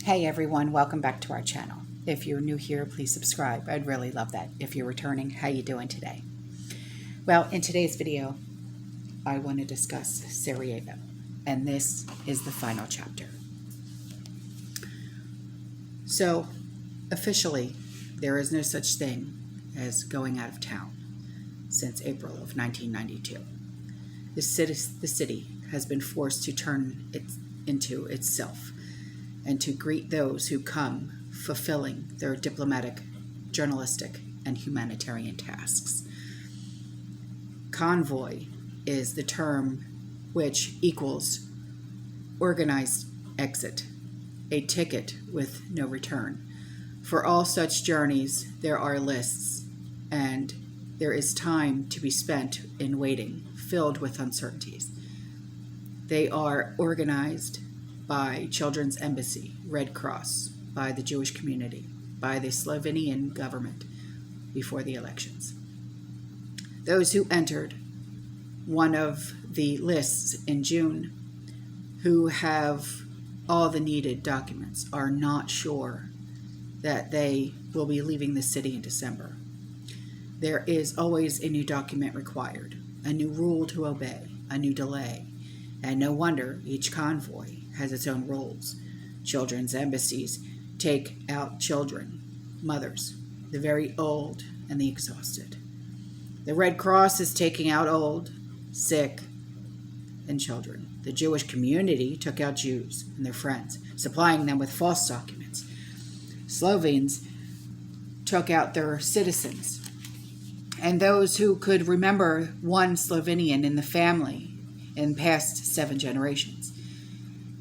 Hey everyone, welcome back to our channel. If you're new here, please subscribe. I'd really love that. If you're returning, how you doing today? Well, in today's video, I want to discuss Sarajevo, and this is the final chapter. So, officially, there is no such thing as going out of town since April of 1992. The city has been forced to turn into itself and to greet those who come fulfilling their diplomatic, journalistic, and humanitarian tasks. Convoy is the term which equals organized exit, a ticket with no return. For all such journeys, there are lists, and there is time to be spent in waiting, filled with uncertainties. They are organized by Children's Embassy, Red Cross, by the Jewish community, by the Slovenian government before the elections. Those who entered one of the lists in June, who have all the needed documents, are not sure that they will be leaving the city in December. There is always a new document required, a new rule to obey, a new delay, and no wonder each convoy has its own rules. Children's embassies take out children, mothers, the very old and the exhausted. The Red Cross is taking out old, sick, and children. The Jewish community took out Jews and their friends, supplying them with false documents. Slovenes took out their citizens and those who could remember one Slovenian in the family in past 7 generations.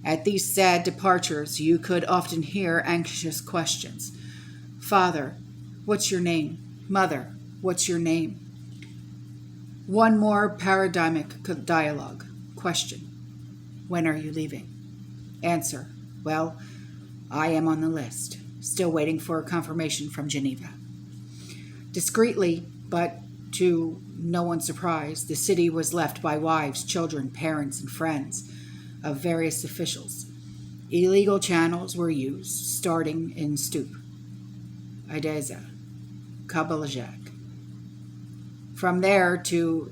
At these sad departures, you could often hear anxious questions. Father, what's your name? Mother, what's your name? One more paradigmic dialogue. Question, when are you leaving? Answer, well, I am on the list, still waiting for a confirmation from Geneva. Discreetly, but to no one's surprise, the city was left by wives, children, parents, and friends of various officials. Illegal channels were used, starting in Stup, Ideza, Kabalajak. From there to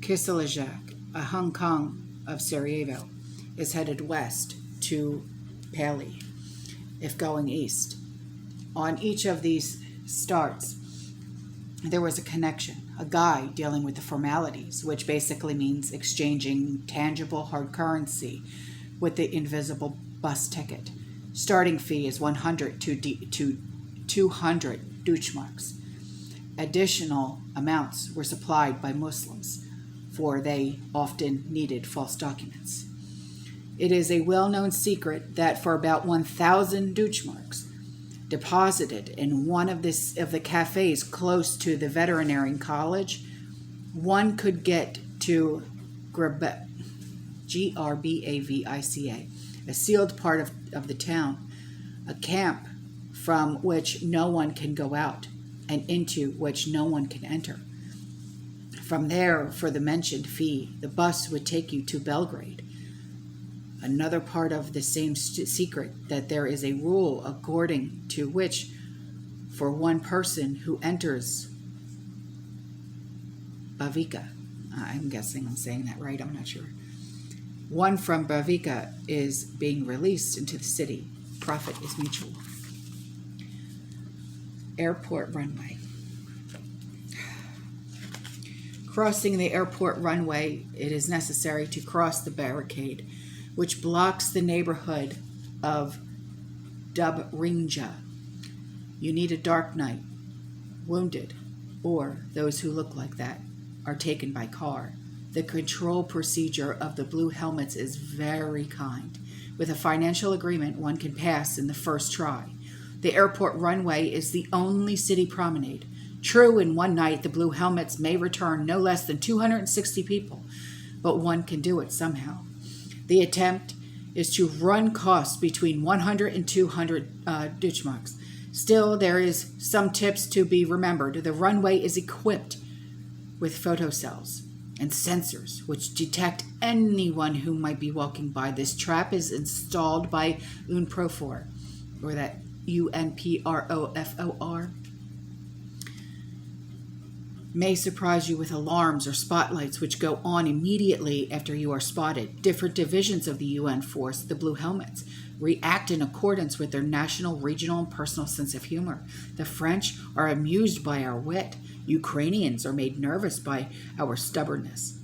Kisilajak, a Hong Kong of Sarajevo, is headed west to Pali, if going east. On each of these starts, there was a connection, a guy dealing with the formalities, which basically means exchanging tangible hard currency with the invisible bus ticket. Starting fee is 100 to 200 Deutschmarks. Additional amounts were supplied by Muslims, for they often needed false documents. It is a well-known secret that for about 1,000 Deutschmarks, deposited in one of the cafes close to the veterinary college, one could get to Grbavica, a sealed part of the town, a camp from which no one can go out and into which no one can enter. From there, for the mentioned fee, the bus would take you to Belgrade. Another part of the same secret, that there is a rule according to which for one person who enters Bavica, I'm guessing I'm saying that right, I'm not sure. One from Bavica is being released into the city. Profit is mutual. Airport runway. Crossing the airport runway, it is necessary to cross the barricade, which blocks the neighborhood of Dobrinja. You need a dark night. Wounded, or those who look like that, are taken by car. The control procedure of the blue helmets is very kind. With a financial agreement, one can pass in the first try. The airport runway is the only city promenade. True, in one night, the blue helmets may return no less than 260 people, but one can do it somehow. The attempt is to run costs between 100 and 200 Deutschmarks. Still, there is some tips to be remembered. The runway is equipped with photo cells, and sensors which detect anyone who might be walking by. This trap is installed by UNPROFOR, or that UNPROFOR. May surprise you with alarms or spotlights which go on immediately after you are spotted. Different divisions of the UN force, the Blue Helmets, react in accordance with their national, regional, and personal sense of humor. The French are amused by our wit. Ukrainians are made nervous by our stubbornness.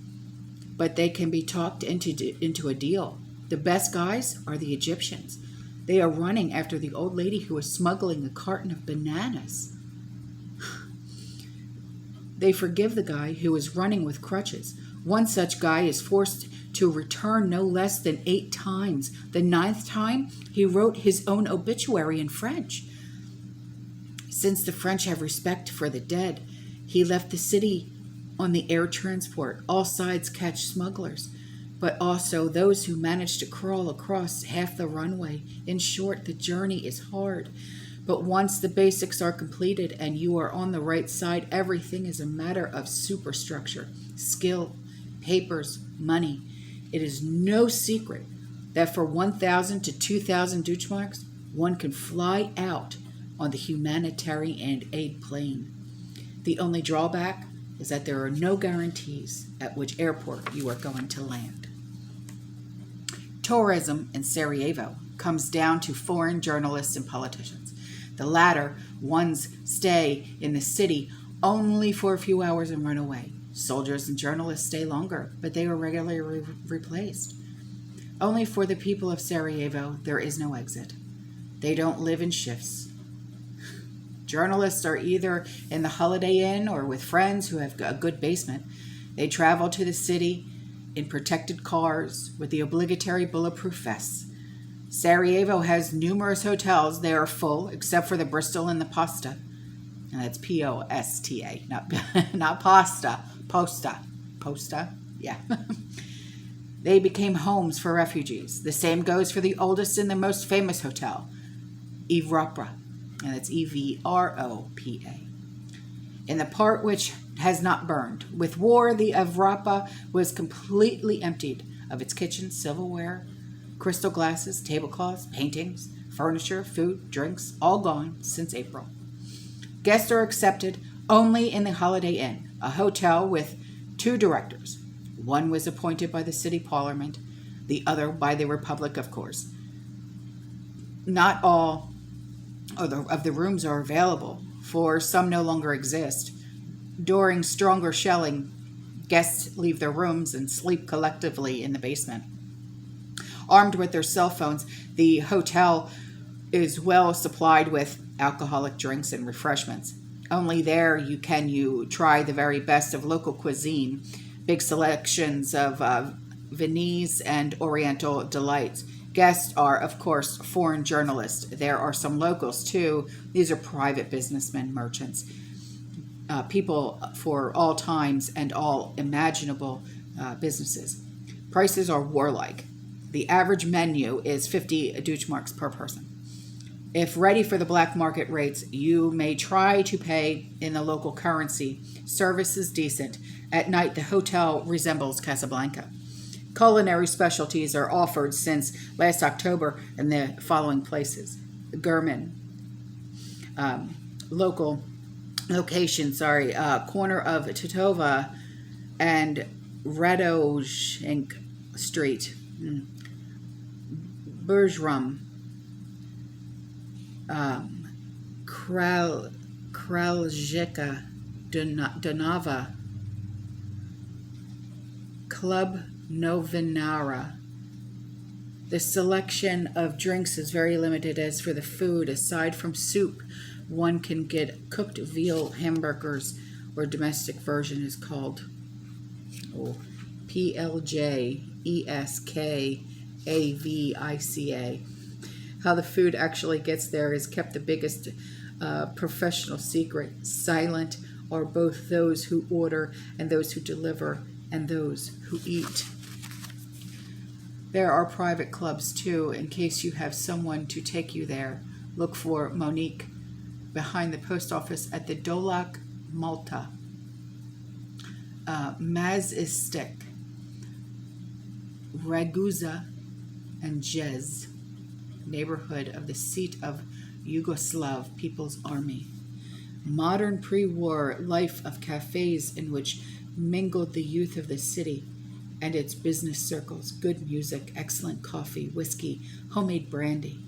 But they can be talked into a deal. The best guys are the Egyptians. They are running after the old lady who is smuggling a carton of bananas. They forgive the guy who is running with crutches. One such guy is forced to return no less than 8 times. The 9th time, he wrote his own obituary in French. Since the French have respect for the dead, he left the city on the air transport. All sides catch smugglers, but also those who manage to crawl across half the runway. In short, the journey is hard. But once the basics are completed and you are on the right side, everything is a matter of superstructure, skill, papers, money. It is no secret that for 1,000 to 2,000 Deutschmarks, one can fly out on the humanitarian aid plane. The only drawback is that there are no guarantees at which airport you are going to land. Tourism in Sarajevo comes down to foreign journalists and politicians. The latter ones stay in the city only for a few hours and run away. Soldiers and journalists stay longer, but they are regularly replaced. Only for the people of Sarajevo, there is no exit. They don't live in shifts. Journalists are either in the Holiday Inn or with friends who have a good basement. They travel to the city in protected cars with the obligatory bulletproof vests. Sarajevo has numerous hotels. They are full, except for the Bristol and the Posta. And that's P-O-S-T-A, not pasta. Posta, yeah. They became homes for refugees. The same goes for the oldest and the most famous hotel, Evropa, and that's E-V-R-O-P-A. In the part which has not burned. With war, the Evropa was completely emptied of its kitchen, silverware, crystal glasses, tablecloths, paintings, furniture, food, drinks, all gone since April. Guests are accepted only in the Holiday Inn, a hotel with 2 directors. One was appointed by the city parliament, the other by the Republic, of course. Not all of the rooms are available, for some no longer exist. During stronger shelling, guests leave their rooms and sleep collectively in the basement. Armed with their cell phones, the hotel is well supplied with alcoholic drinks and refreshments. Only there you try the very best of local cuisine, big selections of Viennese and Oriental delights. Guests are, of course, foreign journalists. There are some locals, too. These are private businessmen, merchants, people for all times and all imaginable businesses. Prices are warlike. The average menu is 50 Deutschmarks per person. If ready for the black market rates, you may try to pay in the local currency. Service is decent. At night, the hotel resembles Casablanca. Culinary specialties are offered since last October in the following places: Gurman, corner of Titova and Radon Street, Bergerum, Kraljika, Donava, Club Novinara. The selection of drinks is very limited. As for the food, aside from soup, one can get cooked veal hamburgers, or domestic version is called PLJESKAVICA. How the food actually gets there is kept the biggest professional secret. Silent are both those who order and those who deliver and those who eat. There are private clubs too, in case you have someone to take you there. Look for Monique behind the post office at the Dolak, Malta. Mazistic, Raguza, and Jez, neighborhood of the seat of Yugoslav People's Army. Modern pre-war life of cafes in which mingled the youth of the city and its business circles, good music, excellent coffee, whiskey, homemade brandy.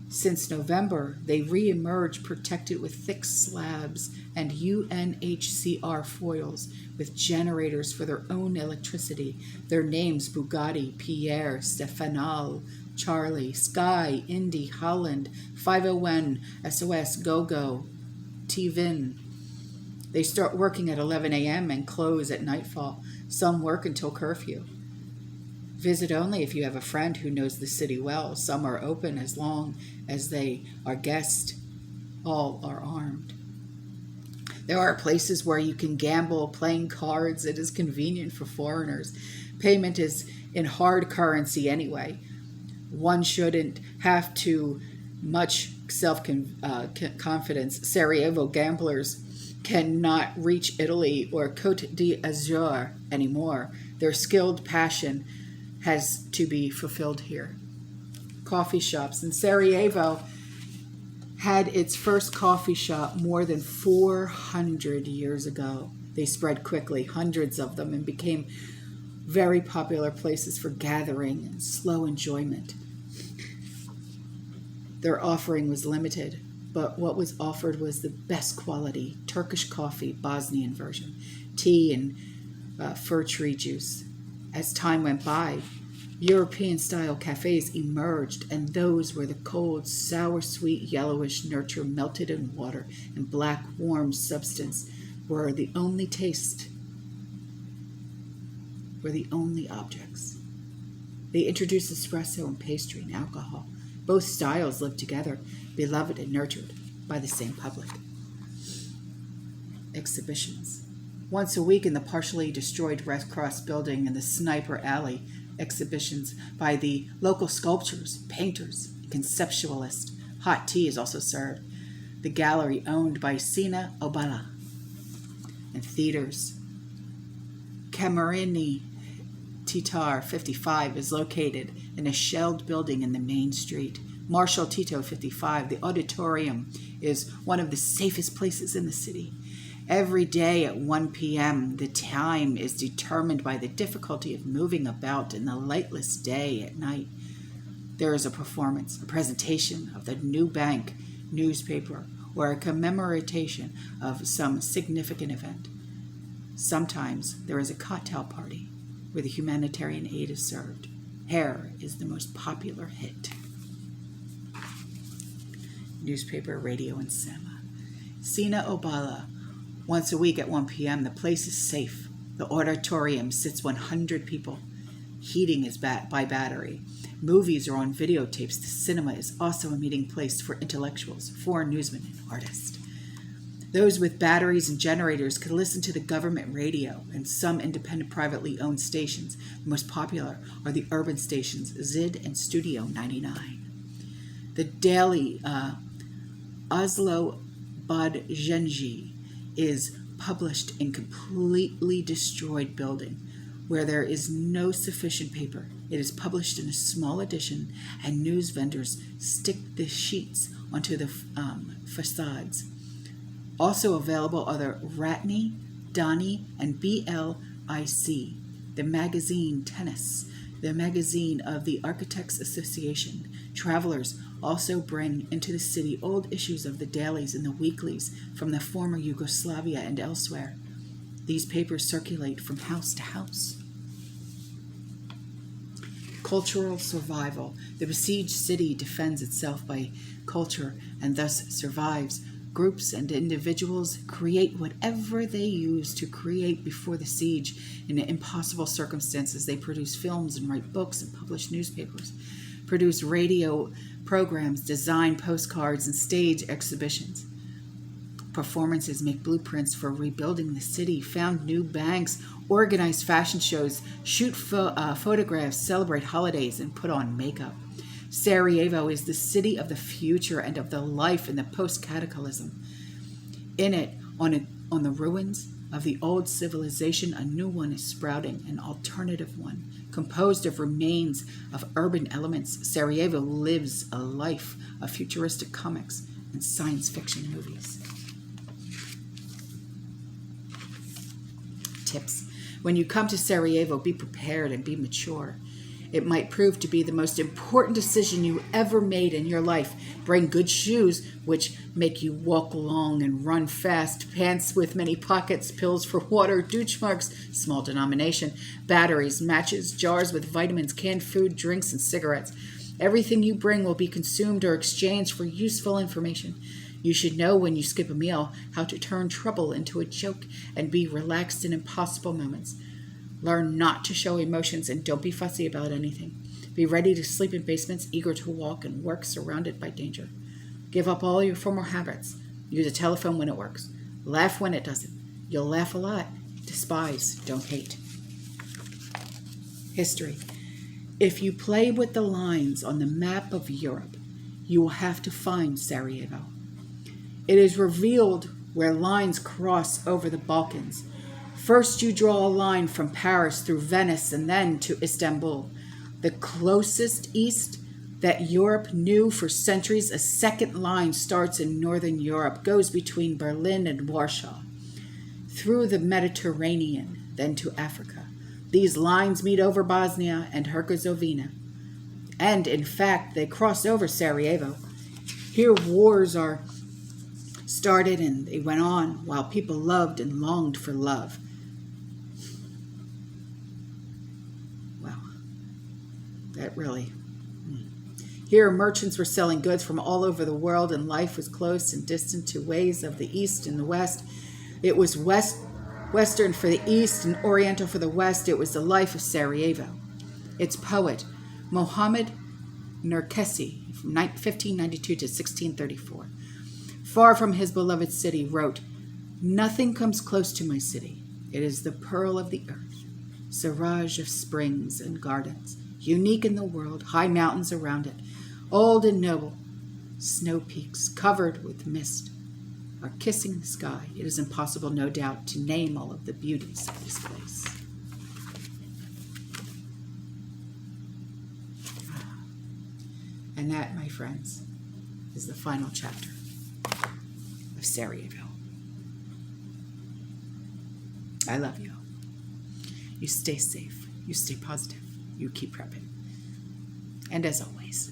Since November, they re-emerge protected with thick slabs and UNHCR foils with generators for their own electricity. Their names: Bugatti, Pierre, Stefanal, Charlie, Sky, Indy, Holland, 501, SOS, GoGo, T-Vin. They start working at 11 a.m. and close at nightfall. Some work until curfew. Visit only if you have a friend who knows the city well. Some are open as long as they are guests. All are armed. There are places where you can gamble playing cards. It is convenient for foreigners. Payment is in hard currency anyway. One shouldn't have too much self-confidence. Sarajevo gamblers cannot reach Italy or Côte d'Azur anymore. Their skilled passion has to be fulfilled here. Coffee shops. In Sarajevo had its first coffee shop more than 400 years ago. They spread quickly, hundreds of them, and became very popular places for gathering and slow enjoyment. Their offering was limited, but what was offered was the best quality Turkish coffee, Bosnian version, tea, and fir tree juice. As time went by, European-style cafes emerged, and those where the cold, sour, sweet, yellowish nurture melted in water and black, warm substance were the only taste, were the only objects. They introduced espresso and pastry and alcohol. Both styles lived together, beloved and nurtured by the same public. Exhibitions. Once a week in the partially destroyed Red Cross building and the Sniper Alley, exhibitions by the local sculptors, painters, conceptualists. Hot tea is also served. The gallery owned by Sina Obala. And theaters. Camerini Titar 55 is located in a shelled building in the main street. Marshal Tito 55, the auditorium, is one of the safest places in the city. Every day at 1 p.m., the time is determined by the difficulty of moving about in the lightless day at night. There is a performance, a presentation of the new bank newspaper, or a commemoration of some significant event. Sometimes there is a cocktail party where the humanitarian aid is served. Hair is the most popular hit. Newspaper, radio, and cinema. Sina Obala. Once a week at 1 p.m., the place is safe. The auditorium sits 100 people. Heating is by battery. Movies are on videotapes. The cinema is also a meeting place for intellectuals, foreign newsmen, and artists. Those with batteries and generators could listen to the government radio and some independent privately owned stations. The most popular are the urban stations Zid and Studio 99. The daily Oslo Badgenji is published in completely destroyed building where there is no sufficient paper. It is published in a small edition, and news vendors stick the sheets onto the facades. Also available are the Ratney, Donny, and BLIC, the magazine Tennis, the magazine of the Architects Association. Travelers also bring into the city old issues of the dailies and the weeklies from the former Yugoslavia and elsewhere. These papers circulate from house to house. Cultural survival. The besieged city defends itself by culture and thus survives. Groups and individuals create whatever they used to create before the siege. In impossible circumstances, they produce films and write books and publish newspapers, produce radio programs, design postcards, and stage exhibitions. Performances make blueprints for rebuilding the city, found new banks, organize fashion shows, shoot photographs, celebrate holidays, and put on makeup. Sarajevo is the city of the future and of the life in the post-cataclysm. In it, on the ruins, Of the old civilization, a new one is sprouting, an alternative one, composed of remains of urban elements. Sarajevo lives a life of futuristic comics and science fiction movies. Tips. When you come to Sarajevo, be prepared and be mature. It might prove to be the most important decision you ever made in your life. Bring good shoes, which make you walk long and run fast, pants with many pockets, pills for water, douche marks, small denomination, batteries, matches, jars with vitamins, canned food, drinks, and cigarettes. Everything you bring will be consumed or exchanged for useful information. You should know when you skip a meal how to turn trouble into a joke and be relaxed in impossible moments. Learn not to show emotions and don't be fussy about anything. Be ready to sleep in basements, eager to walk and work surrounded by danger. Give up all your former habits. Use a telephone when it works. Laugh when it doesn't. You'll laugh a lot. Despise, don't hate. History. If you play with the lines on the map of Europe, you will have to find Sarajevo. It is revealed where lines cross over the Balkans. First, you draw a line from Paris through Venice and then to Istanbul. The closest east that Europe knew for centuries, a second line starts in northern Europe, goes between Berlin and Warsaw, through the Mediterranean, then to Africa. These lines meet over Bosnia and Herzegovina. And, in fact, they cross over Sarajevo. Here wars are started and they went on while people loved and longed for love. That really. Here, merchants were selling goods from all over the world, and life was close and distant to ways of the East and the West. It was Western for the East and Oriental for the West. It was the life of Sarajevo. Its poet, Mohammed Nerkesi, from 1592 to 1634, far from his beloved city, wrote, "Nothing comes close to my city. It is the pearl of the earth, Siraj of springs and gardens, unique in the world, high mountains around it, old and noble, snow peaks covered with mist are kissing the sky. It is impossible, no doubt, to name all of the beauties of this place." And that, my friends, is the final chapter of Sarajevo. I love you. You stay safe. You stay positive. You keep prepping. And as always,